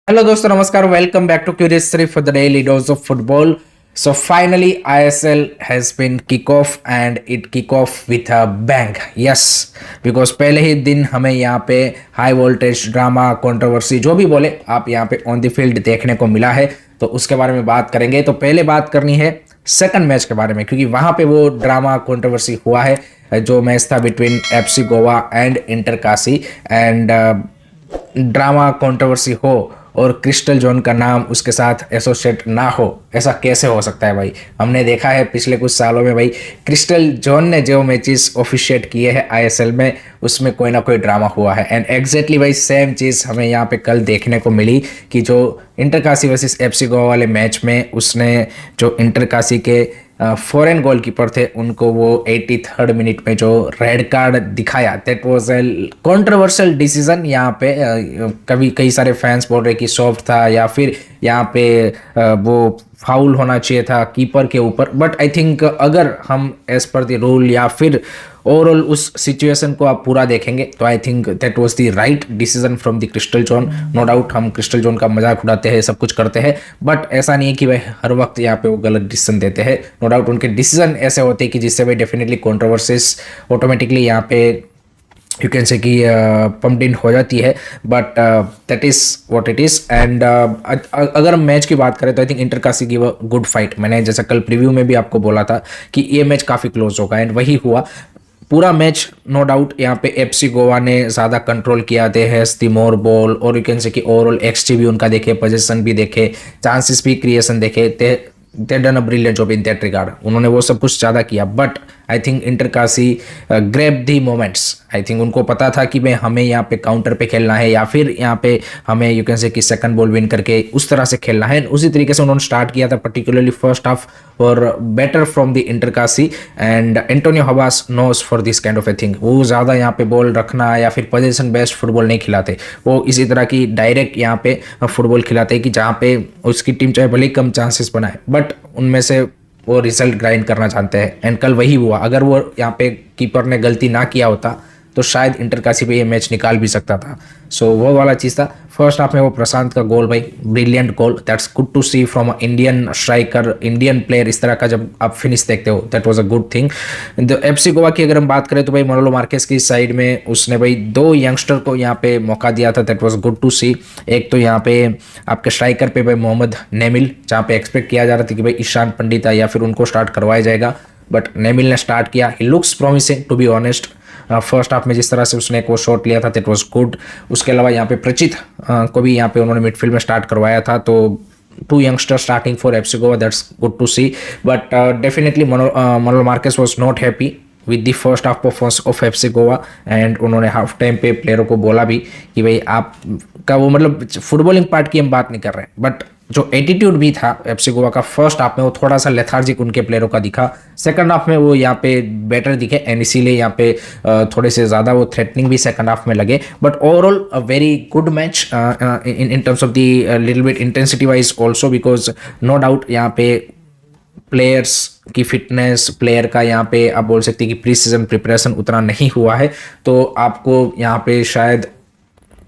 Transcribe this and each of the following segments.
Hello दोस्तों, नमस्कार. Welcome back to Curious Three for the daily dose of football. So finally ISL has been kick off and it kick off with a bang. Yes, because पहले ही दिन हमें यहाँ पे high voltage drama controversy जो भी बोले आप यहाँ पे ऑन द फील्ड देखने को मिला है, तो उसके बारे में बात करेंगे. तो पहले बात करनी है सेकंड मैच के बारे में, क्योंकि वहाँ पे वो ड्रामा कंट्रोवर्सी हुआ है जो मैच था between FC Goa and inter Kashi. And drama controversy हो और क्रिस्टल जोन का नाम उसके साथ एसोसिएट ना हो, ऐसा कैसे हो सकता है भाई? हमने देखा है पिछले कुछ सालों में भाई, क्रिस्टल जोन ने जो मैचेस ऑफिशिएट किए हैं आईएसएल में, उसमें कोई ना कोई ड्रामा हुआ है. एंड एग्जैक्टली भाई सेम चीज़ हमें यहाँ पे कल देखने को मिली कि जो इंटरकाशी वर्सेस एफसी गोवा वाले मैच में उसने जो इंटरकाशी के फॉरेन गोलकीपर थे उनको वो 83rd मिनट में जो रेड कार्ड दिखाया, that was a controversial decision. यहाँ पे कभी कई सारे फैंस बोल रहे कि सॉफ्ट था या फिर यहाँ पे वो फाउल होना चाहिए था कीपर के ऊपर. बट आई थिंक अगर हम एज पर द रूल या फिर ओवरऑल उस सिचुएशन को आप पूरा देखेंगे तो I think that was the right decision from the crystal zone. No doubt हम क्रिस्टल जोन का मजाक उड़ाते हैं, सब कुछ करते हैं, बट ऐसा नहीं है कि भाई हर वक्त यहाँ पे वो गलत डिसीजन देते हैं. नो डाउट उनके डिसीजन ऐसे होते हैं कि जिससे भाई डेफिनेटली कॉन्ट्रोवर्सीज ऑटोमेटिकली यहाँ पे यू कैन से कि पम्प्ड इन हो जाती है. But that is what it is. And अगर हम मैच की बात करें तो आई थिंक इंटरकाशी की वो गुड फाइट. मैंने जैसा कल प्रीव्यू में भी आपको बोला था कि ये मैच काफ़ी क्लोज होगा एंड वही हुआ. पूरा मैच नो डाउट यहाँ पे एफसी गोवा ने ज़्यादा कंट्रोल किया, they has the more ball, और यू कैन से कि ओवरऑल एक्सजी भी उनका देखे, पोजीशन भी देखे, चांसेस भी क्रिएशन देखे, they done a brilliant job in that regard. उन्होंने वो सब कुछ ज़्यादा किया. But I think Inter Kashi grab the moments. I think उनको पता था कि भाई हमें यहाँ पे काउंटर पे खेलना है या फिर यहाँ पे हमें यू कैन से कि सेकंड बॉल विन करके उस तरह से खेलना है. उसी तरीके से उन्होंने स्टार्ट किया था, पर्टिकुलरली फर्स्ट हाफ और better from the Inter Kashi. And Antonio Habas knows for this kind of a thing. वो ज़्यादा यहाँ पे बॉल रखना या फिर पोजीशन बेस्ड फुटबॉल नहीं खिलाते, वो इसी तरह की डायरेक्ट यहाँ पे फुटबॉल खिलाते कि जहाँ पे उसकी टीम चाहे भले कम चांसेस बनाए बट उनमें से वो रिजल्ट ग्राइंड करना चाहते हैं. एंड कल वही हुआ. अगर वो यहाँ पे कीपर ने गलती ना किया होता तो शायद इंटरकाशी पे ये मैच निकाल भी सकता था. सो वो वाला चीज़ था. फर्स्ट हाफ में वो प्रशांत का गोल भाई, brilliant goal. That's good to see from Indian striker, Indian player. इस तरह का जब आप फिनिश देखते हो that was a good thing. FC Goa की अगर हम बात करें तो भाई मनोलो मार्केस की साइड में उसने भाई दो यंगस्टर को यहाँ पे मौका दिया था. दैट वाज गुड टू सी. एक तो यहाँ पे आपके स्ट्राइकर पे भाई मोहम्मद नेमिल, जहाँ पे एक्सपेक्ट किया जा रहा था कि भाई ईशान पंडिता या फिर उनको स्टार्ट करवाया जाएगा, बट नेमिल ने स्टार्ट किया. He looks promising to be honest. First half में जिस तरह से उसने एक वो शॉट लिया था दैट वाज गुड. उसके अलावा यहाँ पे प्रचित को भी यहाँ पे उन्होंने मिडफील्ड में स्टार्ट करवाया था. तो two youngster starting for FC Goa, that's good to see. But definitely Manolo Marquez was not happy with the first half performance of FC Goa. And उन्होंने हाफ टाइम पे प्लेयरों को बोला भी कि भाई आपका वो मतलब फुटबॉलिंग पार्ट की हम बात नहीं कर रहे हैं, बट जो एटीट्यूड भी था एफसी गोवा का फर्स्ट हाफ में वो थोड़ा सा लेथार्जिक उनके प्लेयरों का दिखा. सेकंड हाफ में वो यहाँ पे बेटर दिखे एंड इसीलिए यहाँ पे थोड़े से ज़्यादा वो थ्रेटनिंग भी सेकंड हाफ में लगे. But overall a very good match in terms of the little bit intensity wise also, because no doubt यहाँ पे प्लेयर्स की फिटनेस, प्लेयर का यहाँ पे आप बोल सकते हैं कि प्री सीजन प्रिपरेशन उतना नहीं हुआ है, तो आपको यहाँ पे शायद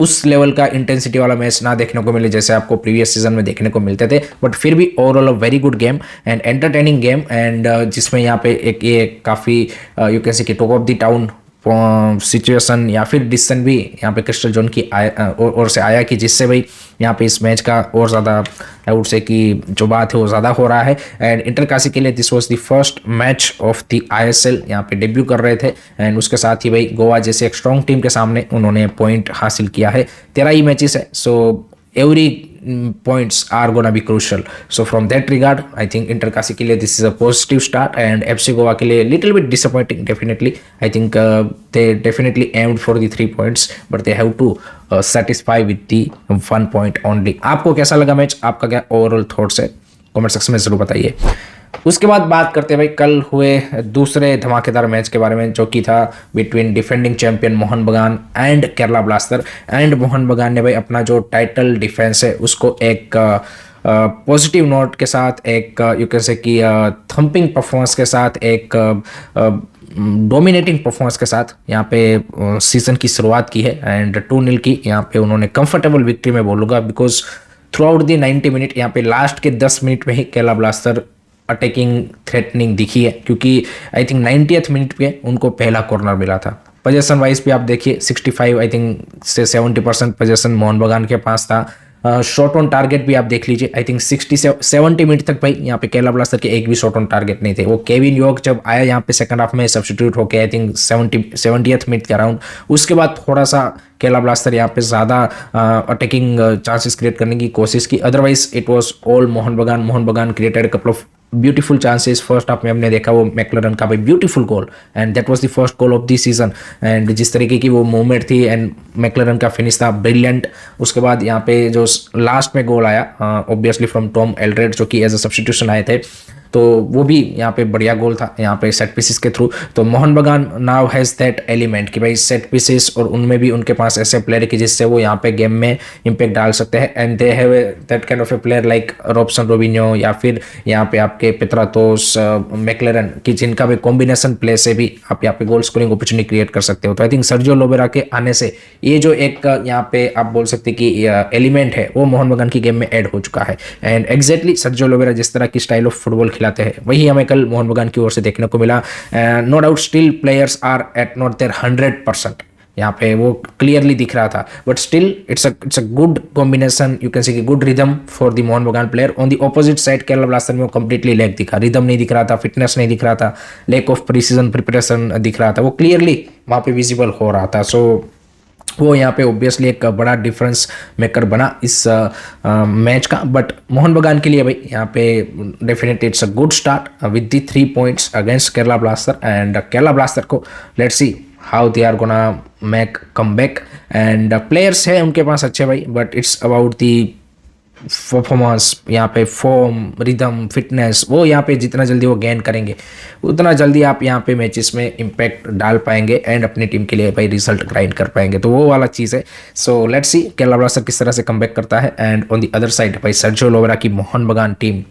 उस लेवल का इंटेंसिटी वाला मैच ना देखने को मिले जैसे आपको प्रीवियस सीजन में देखने को मिलते थे. बट फिर भी overall a very good game and entertaining game. And जिसमें यहाँ पे एक ये काफ़ी यू कैन से कि top of the town situation या फिर डिसीजन भी यहाँ पे क्रिस्टल जोन की ओर से आया कि जिससे भाई यहाँ पे इस मैच का और ज़्यादा आई वुड से कि जो बात है वो ज़्यादा हो रहा है. एंड इंटरकाशी के लिए this was the first match of the ISL. यहाँ पे डेब्यू कर रहे थे एंड उसके साथ ही भाई गोवा जैसे एक स्ट्रॉन्ग टीम के सामने उन्होंने पॉइंट हासिल किया है. 13 ही मैचेस है, सो every points are gonna be crucial. So from that regard, I think Interkashi के लिए this is a positive start and FC Goa के लिए little bit disappointing definitely. I think they definitely aimed for the 3 points, but they have to satisfy with the 1 point only. आपको कैसा लगा match? आपका क्या overall thoughts है? Comment section में जरूर बताइए. उसके बाद बात करते हैं भाई कल हुए दूसरे धमाकेदार मैच के बारे में, जो कि था बिटवीन डिफेंडिंग चैंपियन मोहन बगान and Kerala blaster. And Mohan बगान ने भाई अपना जो टाइटल डिफेंस है उसको एक पॉजिटिव नोट के साथ, एक यू कैन से कि थंपिंग परफॉर्मेंस के साथ, एक डोमिनेटिंग परफॉर्मेंस के साथ यहाँ पे सीजन की शुरुआत की है. एंड 2-0 की यहाँ पे उन्होंने कंफर्टेबल विक्ट्री में बोलूँगा, because through out the 90 minute, यहाँ पे लास्ट के 10 मिनट में ही केरला ब्लास्टर अटैकिंग थ्रेटनिंग दिखी है, क्योंकि आई थिंक 90th मिनट पे उनको पहला कॉर्नर मिला था। पोजीशन वाइज भी आप देखिए 65 आई थिंक से 70% पोजीशन मोहन बगान के पास था। शॉट ऑन टारगेट भी आप देख लीजिए, आई थिंक 60 से 70 मिनट तक भाई यहाँ पे केरला ब्लास्टर के एक भी शॉट ऑन टारगेट नहीं थे। वो केविन योक जब आया यहाँ पे सेकंड हाफ में सब्स्टिट्यूट होके आई थिंक 70th मिनट के अराउंड, उसके बाद थोड़ा सा केरला ब्लास्टर यहाँ पे ज़्यादा अटैकिंग चांसेस क्रिएट करने की कोशिश की। Otherwise it was all Mohan बगान। मोहन बगान created couple of beautiful chances. First half में हमने देखा वो मैकलरन का भाई beautiful goal, and that was the first goal of the season. And जिस तरीके की वो मूवमेंट थी एंड मैकलरन का फिनिश था ब्रिलियंट। उसके बाद यहाँ पे जो लास्ट में गोल आया ऑब्वियसली फ्रॉम टॉम एल्ड्रेड, जो कि एज अ सब्स्टिट्यूशन आए थे, तो वो भी यहाँ पे बढ़िया गोल था यहाँ पे सेट पीसेस के थ्रू। तो मोहन बगान नाउ हैज़ दैट एलिमेंट कि भाई सेट पीसेस, और उनमें भी उनके पास ऐसे प्लेयर कि जिससे वो यहाँ पे गेम में इम्पैक्ट डाल सकते हैं। And they have that kind of a player like Robson Robinho, या फिर यहाँ पे आपके पेत्रातोस, मैकलरन, कि जिनका भी कॉम्बिनेशन प्ले से भी आप यहाँ पे गोल स्कोरिंग अपॉर्चुनिटी क्रिएट कर सकते हो। तो आई थिंक सर्जियो लोबेरा के आने से ये जो एक यहाँ पे आप बोल सकते हैं कि एलिमेंट है वो मोहन बगान की गेम में ऐड हो चुका है। एंड एग्जैक्टली सर्जियो लोबेरा जिस तरह की स्टाइल ऑफ फुटबॉल खिलाते हैं वही हमें कल मोहन बगान की ओर से देखने को मिला। No doubt still players are at not there 100%, यहाँ पे वो क्लियरली दिख रहा था, but still it's a good combination, you can say good rhythm for the Mohan Bagan player. On the opposite side Kerala blaster में वो कंप्लीटली लैक दिखा, रिदम नहीं दिख रहा था, फिटनेस नहीं दिख रहा था, लैक ऑफ प्रीसीजन प्रिपरेशन दिख रहा था, वो क्लियरली वहाँ पे विजिबल हो रहा था। सो वो यहाँ पे ऑब्वियसली एक बड़ा डिफरेंस मेकर बना इस मैच का। बट मोहन बगान के लिए भाई यहाँ पे definitely it's a good start with the 3 points against Kerala blaster. And Kerala blaster को let's see how they are gonna make come back. And players है उनके पास अच्छे भाई, but it's about the performance, यहाँ पे फॉर्म, रिदम, फिटनेस, वो यहाँ पे जितना जल्दी वो गेन करेंगे उतना जल्दी आप यहाँ पे मैचेस में इम्पैक्ट डाल पाएंगे एंड अपनी टीम के लिए भाई रिजल्ट ग्राइंड कर पाएंगे। तो वो वाला चीज़ है। So let's see Kerala blaster किस तरह से कमबैक करता है। And on the other side भाई सर्जियो लोबेरा की मोहन बगान टीम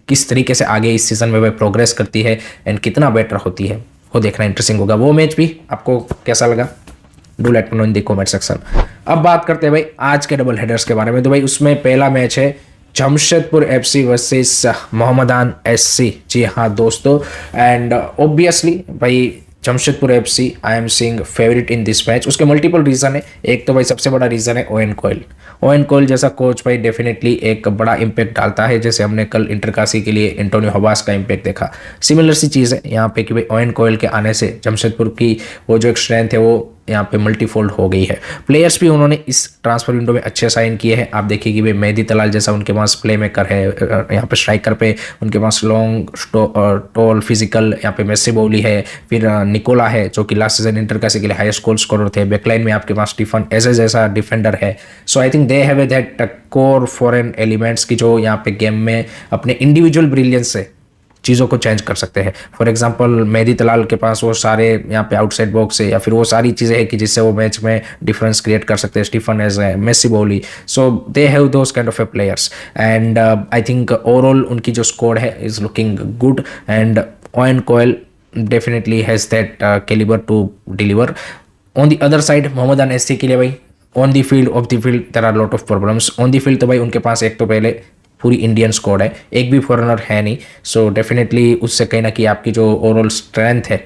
किस तरीके से आगे इस सीजन में भाई प्रोग्रेस करती है एंड कितना बेटर होती है, वो देखना इंटरेस्टिंग होगा। वो मैच भी आपको कैसा लगा, do let me know in the comment section. अब बात करते हैं भाई आज के डबल हेडर्स के बारे में। तो भाई उसमें पहला मैच है Jamshedpur FC versus Mohammedan SC. जी हाँ दोस्तों, एंड ऑब्वियसली भाई Jamshedpur FC I am seeing favourite in this match. उसके मल्टीपल रीजन है। एक तो भाई सबसे बड़ा रीजन है ओएन कोयल। ओएन कोयल जैसा कोच भाई डेफिनेटली एक बड़ा इंपैक्ट डालता है, जैसे हमने कल इंटरकाशी के लिए एंटोनियो हबास का इंपैक्ट देखा। सिमिलर सी चीज़ है यहाँ पे कि भाई ओएन कोयल के आने से जमशेदपुर की वो जो एक स्ट्रेंथ है वो यहाँ पे मल्टीफोल्ड हो गई है। प्लेयर्स भी उन्होंने इस ट्रांसफर विंडो में अच्छे साइन किए हैं। आप देखिए कि भाई मेहदी तलाल जैसा उनके पास प्ले मेकर है, यहाँ पे स्ट्राइकर पे उनके पास लॉन्ग टॉल फिजिकल यहाँ पे मेसी बोली है, फिर निकोला है जो कि लास्ट सीजन इंटरकाशी के लिए हाईएस्ट गोल स्कोरर थे। बैकलाइन में आपके पास स्टीफन एजे जैसा डिफेंडर है। So I think they have that core foreign elements की जो यहाँ पे गेम में अपने इंडिविजुअल ब्रिलियंस से चीज़ों को चेंज कर सकते हैं। फॉर एग्जांपल मेहदी तलाल के पास वो सारे यहाँ पे आउटसाइड बॉक्स है या फिर वो सारी चीज़ें हैं कि जिससे वो मैच में डिफरेंस क्रिएट कर सकते हैं। स्टीफन एज है, Messi Bouli, so they have those kind of a players. And I think overall उनकी जो स्क्वाड है is looking good. And Owen Coyle definitely has that calibre to deliver. On the other side Mohammedan SC के लिए भाई on the field off the field there are lot of problems. On the field तो भाई उनके पास एक तो पहले पूरी इंडियन स्क्वाड है, एक भी फॉरेनर है नहीं। सो डेफिनेटली उससे कहीं ना कहीं आपकी जो ओवरऑल स्ट्रेंथ है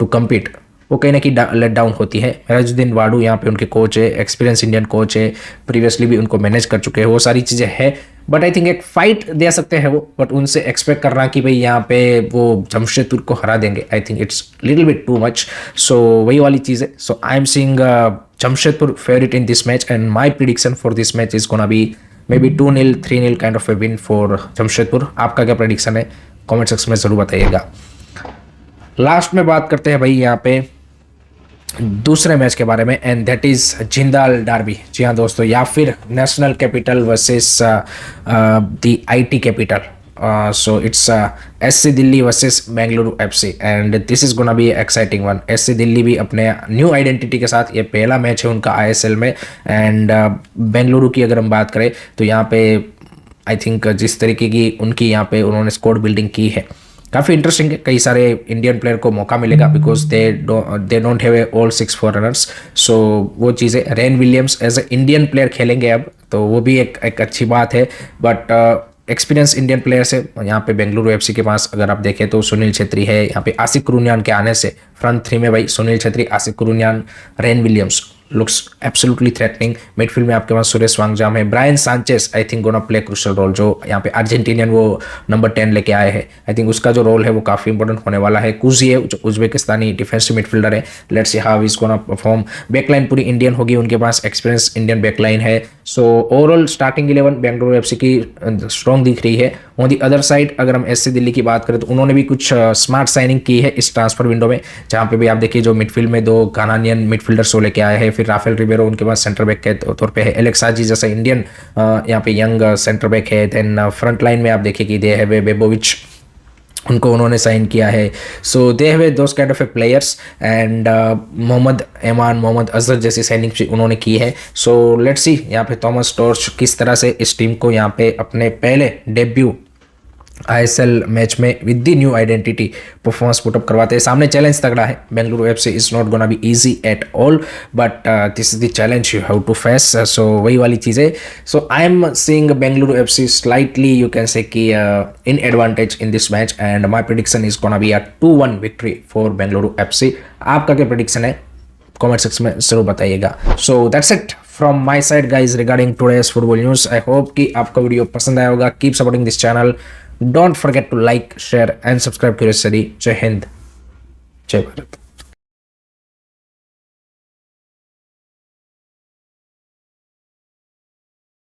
टू कम्पीट वो कहीं ना कहीं लेट डाउन होती है। मेराजुद्दीन वाडू यहाँ पे उनके कोच है, एक्सपीरियंस इंडियन कोच है, प्रीवियसली भी उनको मैनेज कर चुके हैं, वो सारी चीज़ें है। बट आई थिंक एक फाइट दे सकते हैं वो, बट उनसे एक्सपेक्ट करना कि भाई यहाँ पे वो जमशेदपुर को हरा देंगे, I think it's little bit too much. So वही वाली चीज़ है। So I am seeing Jamshedpur favourite in this match and my prediction for this match is gonna be maybe 2-0, 3-0 kind of a win for Jamshedpur. आपका क्या prediction है comment section में जरूर बताइएगा। लास्ट में बात करते हैं भाई यहाँ पे दूसरे मैच के बारे में and that is Jindal derby. जी हाँ दोस्तों, या फिर national capital versus the IT capital. So it's SC Delhi versus Bengaluru FC and this is gonna be exciting one. SC Delhi भी अपने न्यू आइडेंटिटी के साथ, ये पहला मैच है उनका ISL में। एंड बेंगलुरु की अगर हम बात करें तो यहाँ पे आई थिंक जिस तरीके की उनकी यहाँ पे उन्होंने स्क्वाड बिल्डिंग की है काफ़ी इंटरेस्टिंग है, कई सारे इंडियन प्लेयर को मौका मिलेगा because they don't have a all 6 foreigners. So वो चीज़ें, Ryan Williams as a Indian player खेलेंगे अब, तो वो भी एक अच्छी बात है। बट एक्सपीरियंस इंडियन प्लेयर्स है यहाँ पे बेंगलुरु एफसी के पास। अगर आप देखें तो सुनील छेत्री है यहाँ पे, आसिफ कुरुनियान के आने से फ्रंट थ्री में भाई Sunil Chhetri, Asif Kuruniyan, Ryan Williams looks absolutely threatening. Midfield में आपके पास सुरेश वांगजाम है, Brian Sanchez I think gonna play crucial role, जो यहाँ पे अर्जेंटीनियन वो नंबर 10 लेके आए हैं, आई थिंक उसका जो रोल है वो काफ़ी इंपॉर्टेंट होने वाला है। कुजी है जो उज्बेकिस्तानी डिफेंसिव मिडफील्डर है, let's see how is gonna perform. Backline पूरी इंडियन होगी, उनके पास एक्सपीरियंस इंडियन बैकलाइन है। So overall starting 11 Bengaluru FC की स्ट्रॉन्ग दिख रही है। ऑन दी अदर साइड अगर हम एससी दिल्ली की बात करें तो उन्होंने भी कुछ स्मार्ट साइनिंग की है इस ट्रांसफर विंडो में, जहाँ पे भी आप देखिए जो मिडफील्ड में 2 घानानियन मिडफील्डर्स को लेके आए हैं, फिर राफेल रिबेरो उनके पास सेंटर बैक के तौर पे है, एलेक्साजी जैसा इंडियन यहाँ पे यंग सेंटर बैक है। देन फ्रंट लाइन में आप देखिए कि दे हैव बेबोविच, उनको उन्होंने साइन किया है। So they have those kind of a players and Mohammad Aimen, Mohammad Azhar जैसी साइनिंग उन्होंने की है। सो लेट्स सी यहाँ पे थॉमस टॉर्च किस तरह से इस टीम को यहाँ पे अपने पहले डेब्यू आईएसएल मैच में with the new identity performance put up करवाते हैं। सामने चैलेंज तगड़ा है, Bengaluru FC is not gonna be easy at all, but this is the challenge you have to face. So वही वाली चीज़ें। So I am seeing Bengaluru FC slightly you can say कि in advantage in this match, and my prediction is gonna be a 2-1 victory for Bengaluru FC. आपका क्या prediction है comment section में जरूर बताइएगा। So that's it from my side guys regarding today's football news. I hope कि आपका video पसंद आया होगा। Keep supporting this channel, don't forget to like, share and subscribe Curious Study. Jai Hind, Jai Bharat.